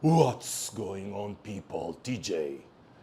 What's going on, people? TJ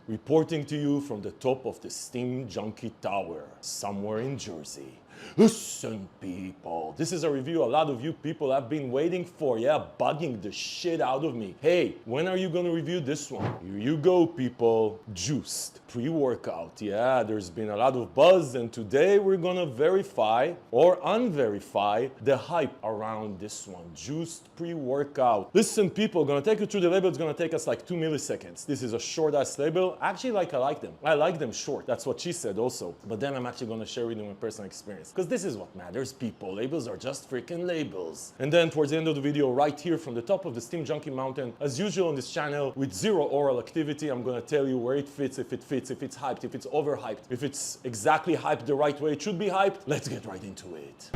reporting to you from the top of the Steam Junkie Tower somewhere in Jersey. Listen, people, this is a review a lot of you people have been waiting for, bugging the shit out of me. Hey, when are you gonna review this one? Here you go, people. Juiced pre-workout. Yeah, there's been a lot of buzz, and today we're gonna verify or unverify the hype around this one. Juiced pre-workout. Listen, people, gonna take you through the label. It's gonna take us like 2 milliseconds. This is a short-ass label. Actually, I like them. I like them short. That's what she said also. But then I'm actually gonna share with you my personal experience. Because this is what matters, people. Labels are just freaking labels. And then towards the end of the video, right here from the top of the Steam Junkie Mountain, as usual on this channel, with zero oral activity, I'm gonna tell you where it fits, if it's hyped, if it's overhyped, if it's exactly hyped the right way it should be hyped. Let's get right into it.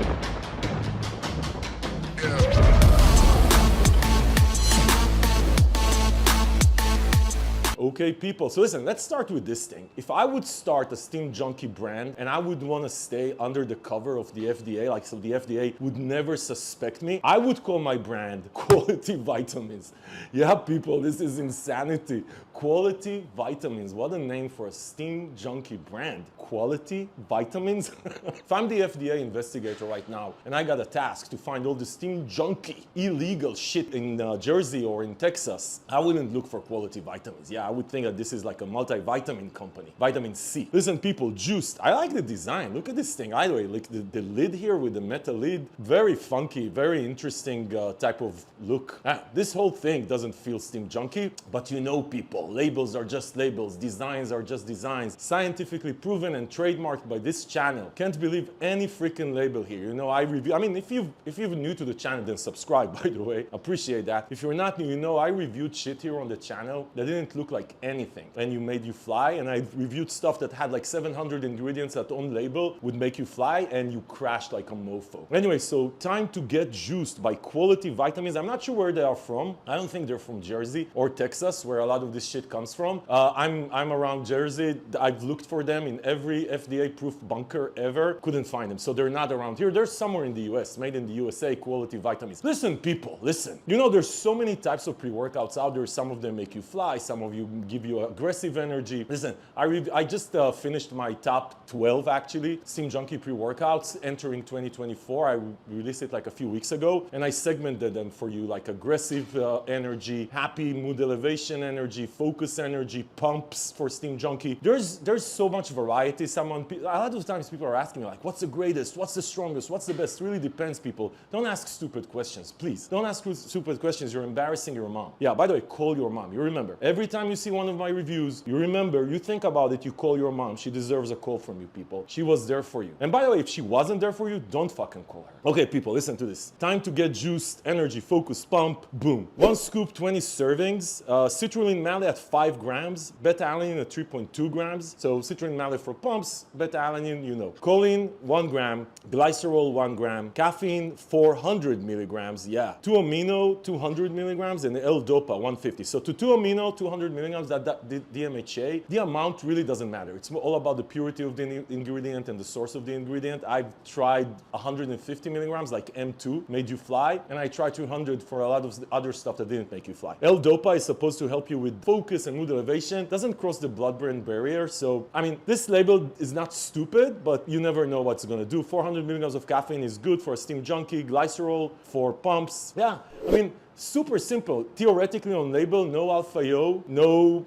Okay, people, so listen, let's start with this thing. If I would start a Steam Junkie brand and I would want to stay under the cover of the FDA, like so the FDA would never suspect me, I would call my brand Quality Vitamins. Yeah, people, this is insanity. Quality Vitamins, what a name for a Steam Junkie brand. Quality Vitamins? If I'm the FDA investigator right now and I got a task to find all the Steam Junkie illegal shit in Jersey or in Texas, I wouldn't look for Quality Vitamins. Yeah, I would think that this is like a multivitamin company. Vitamin C. Listen, people, Juiced. I like the design. Look at this thing. Either way, like the lid here with the metal lid. Very funky, very interesting type of look. This whole thing doesn't feel Steam Junkie, but you know, people, labels are just labels. Designs are just designs. Scientifically proven and trademarked by this channel. Can't believe any freaking label here. You know, I review. I mean, if you're new to the channel, then subscribe, by the way. Appreciate that. If you're not new, you know, I reviewed shit here on the channel that didn't look like anything, and you made you fly. And I reviewed stuff that had like 700 ingredients that on label would make you fly, and you crashed like a mofo. Anyway, so time to get juiced by Quality Vitamins. I'm not sure where they are from. I don't think they're from Jersey or Texas, where a lot of this shit comes from. I'm around Jersey. I've looked for them in every FDA-proof bunker ever. Couldn't find them, so they're not around here. They're somewhere in the US, made in the USA. Quality Vitamins. Listen, people, listen. You know, there's so many types of pre-workouts out there. Some of them make you fly. Some of you give you aggressive energy. Listen, I just finished my top 12 actually Steam Junkie pre-workouts entering 2024. I released it like a few weeks ago, and I segmented them for you, like aggressive energy, happy mood elevation energy, focus energy, pumps for Steam Junkie. There's so much variety. A lot of times people are asking me like, what's the greatest, what's the strongest, what's the best? Really depends, people. Don't ask stupid questions, please. Don't ask stupid questions. You're embarrassing your mom. Yeah, by the way, call your mom. You remember, every time you see one of my reviews, you remember, you think about it, you call your mom. She deserves a call from you, people. She was there for you. And by the way, if she wasn't there for you, don't fucking call her. Okay, people, listen to this. Time to get juiced, energy, focus, pump, boom. 1 scoop, 20 servings. Citrulline mally at 5 grams. Beta-alanine at 3.2 grams. So citrulline mally for pumps, beta-alanine, you know. Choline, 1 gram. Glycerol, 1 gram. Caffeine, 400 milligrams. Yeah. 2-amino, 200 milligrams. And L-dopa, 150. So to 2-amino, 200 milligrams, that DMHA, the amount really doesn't matter. It's all about the purity of the ingredient and the source of the ingredient. I've tried 150 milligrams, like M2, made you fly, and I tried 200 for a lot of other stuff that didn't make you fly. L-dopa is supposed to help you with focus and mood elevation. Doesn't cross the blood-brain barrier. So, I mean, this label is not stupid, but you never know what's gonna do. 400 milligrams of caffeine is good for a Steam Junkie. Glycerol for pumps. Yeah, I mean, super simple. Theoretically on label, no alpha-yo,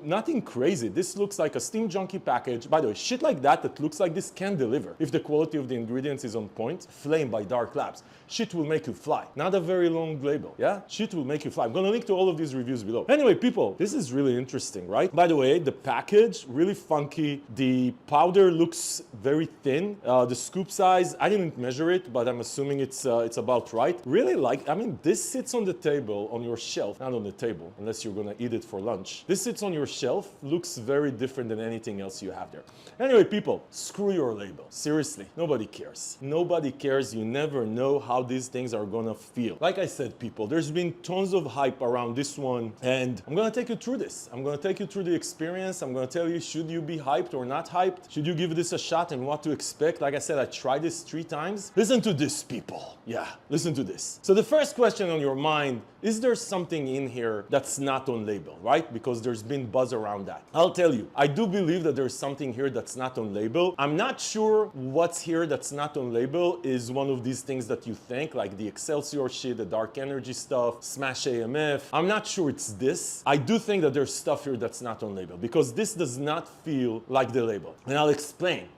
nothing crazy. This looks like a Steam Junkie package. By the way, shit like that looks like this can deliver. If the quality of the ingredients is on point. Flame by Dark Labs. Shit will make you fly. Not a very long label, yeah? Shit will make you fly. I'm gonna link to all of these reviews below. Anyway, people, this is really interesting, right? By the way, the package, really funky. The powder looks very thin. The scoop size, I didn't measure it, but I'm assuming it's about right. Really like, I mean, this sits on the table, on your shelf, not on the table, unless you're gonna eat it for lunch. This sits on your shelf, looks very different than anything else you have there. Anyway, people, screw your label. Seriously, nobody cares. Nobody cares. You never know how these things are gonna feel. Like I said, people, there's been tons of hype around this one, and I'm gonna take you through this. I'm gonna take you through the experience. I'm gonna tell you, should you be hyped or not hyped? Should you give this a shot and what to expect? Like I said, I tried this 3 times. Listen to this, people. Yeah, listen to this. So the first question on your mind is there something in here that's not on label, right? Because there's been buzz around that. I'll tell you, I do believe that there's something here that's not on label. I'm not sure what's here that's not on label is one of these things that you think, like the Excelsior shit, the dark energy stuff, Smash AMF. I'm not sure it's this. I do think that there's stuff here that's not on label because this does not feel like the label. And I'll explain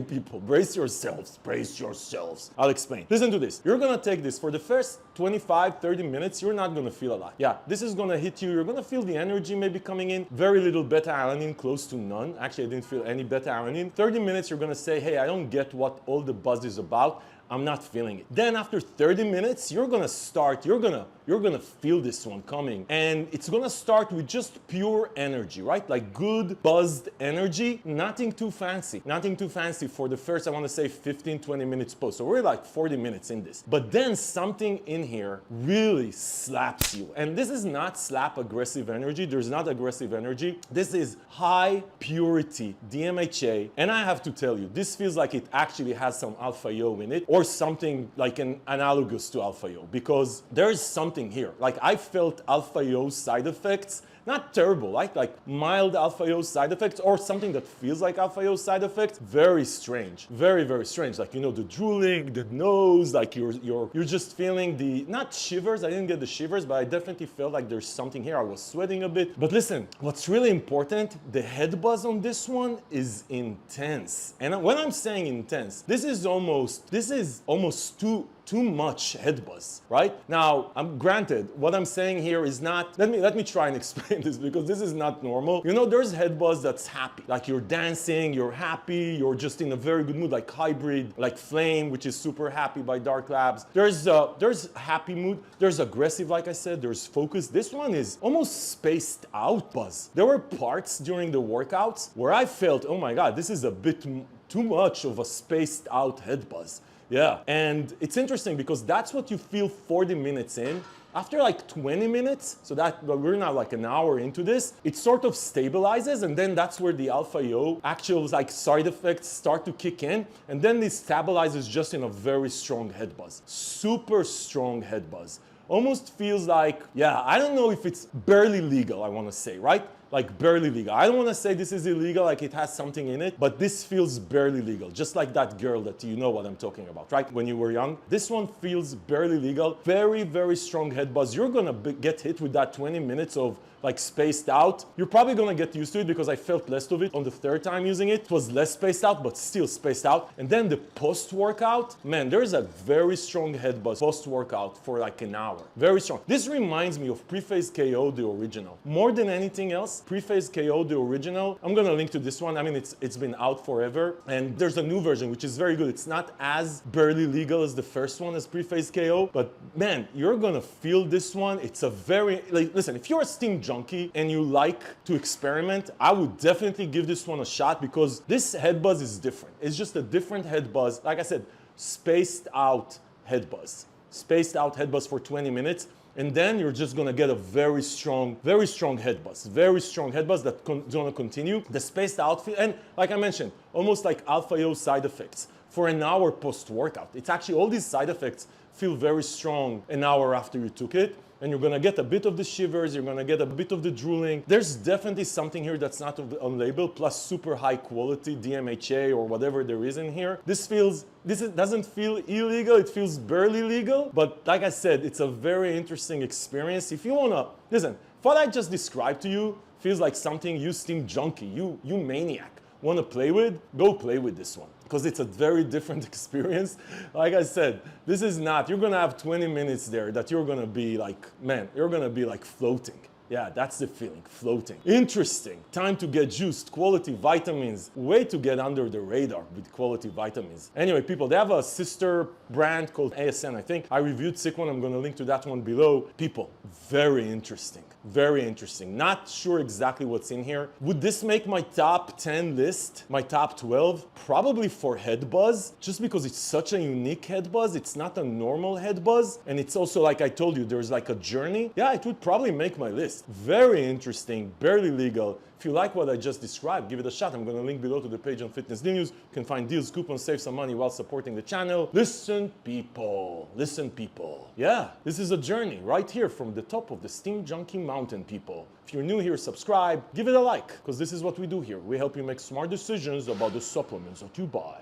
people. Brace yourselves, brace yourselves. I'll explain. Listen to this. You're gonna take this for the first 25, 30 minutes, you're not gonna feel a lot. Yeah, this is gonna hit you. You're gonna feel the energy maybe coming in. Very little beta-alanine, close to none. Actually, I didn't feel any beta-alanine. 30 minutes, you're gonna say, hey, I don't get what all the buzz is about. I'm not feeling it. Then after 30 minutes, you're gonna feel this one coming. And it's gonna start with just pure energy, right? Like good buzzed energy, nothing too fancy. Nothing too fancy for the first, I wanna say 15, 20 minutes post. So we're like 40 minutes in this. But then something in here really slaps you. And this is not slap aggressive energy. There's not aggressive energy. This is high purity DMHA. And I have to tell you, this feels like it actually has some alpha-yo in it, or something like an analogous to alpha-yo, because there's something here. Like I felt alpha-yo side effects, not terrible, like mild alpha-yo side effects or something that feels like alpha-yo side effects. Very strange, very, very strange. Like, you know, the drooling, the nose, like you're just feeling the, not shivers, I didn't get the shivers, but I definitely felt like there's something here. I was sweating a bit. But listen, what's really important, the head buzz on this one is intense. And when I'm saying intense, this is almost too much head buzz, right? Now, granted, what I'm saying here is not, let me try and explain this because this is not normal. You know, there's head buzz that's happy. Like you're dancing, you're happy, you're just in a very good mood, like Hybrid, like Flame, which is super happy by Dark Labs. There's happy mood, there's aggressive, like I said, there's focus. This one is almost spaced out buzz. There were parts during the workouts where I felt, oh my God, this is a bit too much of a spaced out head buzz. Yeah, and it's interesting because that's what you feel 40 minutes in. After like 20 minutes, so that we're now like an hour into this, it sort of stabilizes, and then that's where the alpha-yo actual like side effects start to kick in, and then this stabilizes just in a very strong head buzz. Super strong head buzz. Almost feels like, yeah, I don't know if it's barely legal, I want to say, right? Like barely legal. I don't want to say this is illegal, like it has something in it, but this feels barely legal. Just like that girl that you know what I'm talking about, right? When you were young. This one feels barely legal. Very, very strong head buzz. You're going to get hit with that 20 minutes of like spaced out. You're probably going to get used to it because I felt less of it on the third time using it. It was less spaced out, but still spaced out. And then the post-workout, man, there's a very strong head buzz post-workout for like an hour. Very strong. This reminds me of Pre-Phase KO, the original. More than anything else, Pre-Phase KO, the original, I'm going to link to this one. I mean, it's been out forever. And there's a new version, which is very good. It's not as barely legal as the first one, as Pre-Phase KO. But man, you're going to feel this one. It's a very, like, listen, if you're a steam junkie and you like to experiment, I would definitely give this one a shot because this head buzz is different. It's just a different head buzz. Like I said, spaced out head buzz. Spaced out head buzz for 20 minutes. And then you're just gonna get a very strong head buzz. Very strong head buzz that's gonna continue. The spaced out, and like I mentioned, almost like alpha-yo side effects for an hour post-workout. It's actually, all these side effects feel very strong an hour after you took it. And you're gonna get a bit of the shivers, you're gonna get a bit of the drooling. There's definitely something here that's not on label, plus super high quality DMHA or whatever there is in here. Doesn't feel illegal, it feels barely legal. But like I said, it's a very interesting experience. If you wanna, listen, what I just described to you feels like something you steam junkie, you maniac wanna play with, go play with this one. Because it's a very different experience. Like I said, this is not, you're gonna have 20 minutes there that you're gonna be like, man, you're gonna be like floating. Yeah, that's the feeling, floating. Interesting, time to get juiced, quality vitamins, way to get under the radar with quality vitamins. Anyway, people, they have a sister brand called ASN, I think. I reviewed Sick One, I'm gonna link to that one below. People, very interesting. Very interesting. Not sure exactly what's in here. Would this make my top 10 list, my top 12? Probably for head buzz, just because it's such a unique head buzz. It's not a normal head buzz. And it's also, like I told you, there's like a journey. Yeah, it would probably make my list. Very interesting, barely legal. If you like what I just described, give it a shot. I'm going to link below to the page on Fitness News. You can find deals, coupons, save some money while supporting the channel. Listen, people. Listen, people. Yeah, this is a journey right here from the top of the Steam Junkie Mountain, people. If you're new here, subscribe, give it a like, because this is what we do here. We help you make smart decisions about the supplements that you buy.